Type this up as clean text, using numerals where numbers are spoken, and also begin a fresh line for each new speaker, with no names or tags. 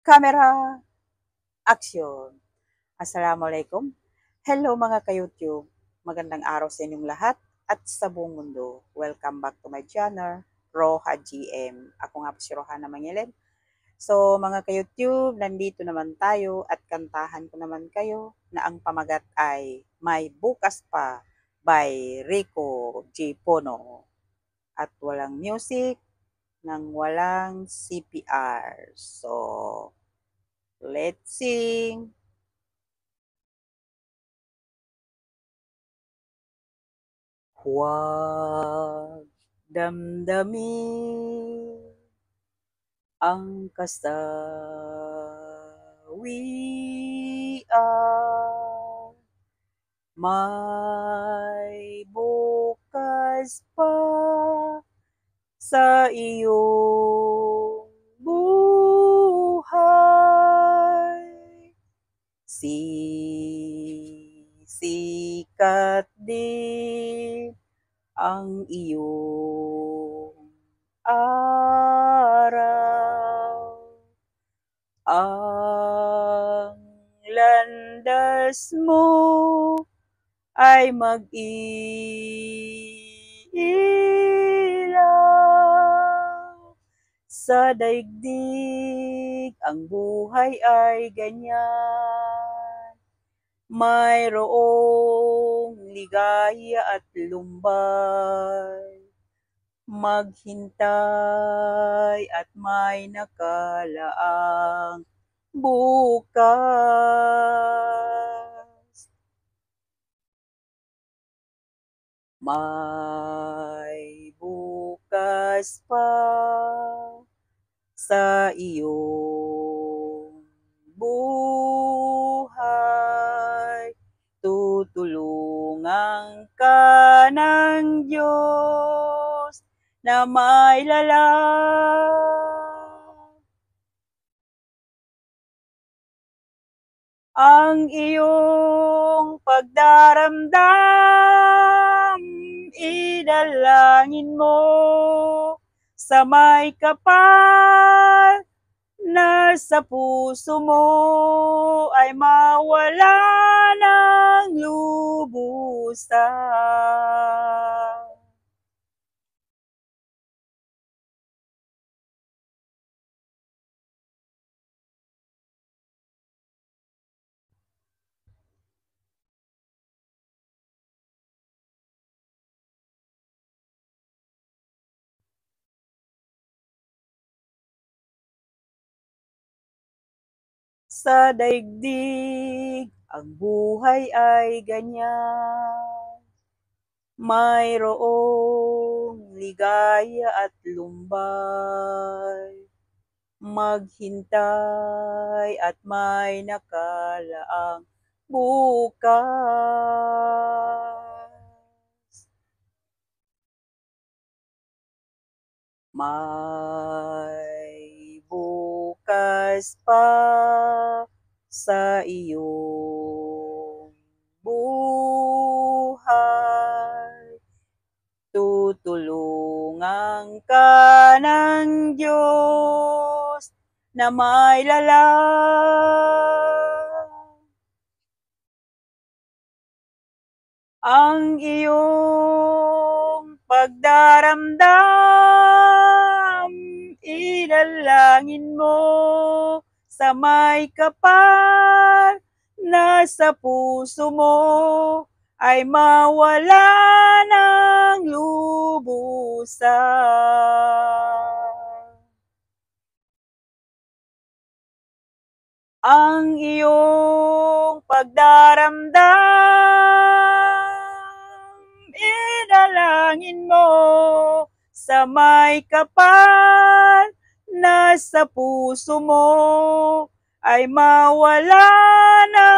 Camera, action! Assalamualaikum. Hello mga ka-YouTube. Magandang araw sa inyong lahat at sa buong mundo. Welcome back to my channel, Roha GM. Ako nga po si Rohana Mangilin. So mga ka-YouTube, nandito naman tayo at kantahan ko naman kayo na ang pamagat ay May Bukas Pa by Rico G. Pono. At walang music nang walang CPR. So, let's sing! Huwag damdamin ang kasawian. May bukas pa sa iyong buhay. Sisikat din ang iyong araw. Ang landas mo ay mag-iilaw. Sa daigdig ang buhay ay ganyan. Mayroong ligaya at lumbay. Maghintay at may nakalaang bukas. May bukas pa sa iyong buhay. Tutulungan ka ng Diyos na may lalang. Ang iyong pagdaramdam, idalangin mo sa may kapal na sa puso mo ay mawala ng lubusan. Sa daigdig, ang buhay ay ganyan. Mayroong ligaya at lumbay. Maghintay at may nakalaang bukas. May bukas pa sa iyong buhay. Tutulungan ka ng Diyos na may lalang. Ang iyong pagdaramdam, idalangin mo sa may kapal na sa puso mo ay mawala ng lubusan. Ang iyong pagdaramdam, idalangin mo sa may kapal na sa puso mo ay mawala na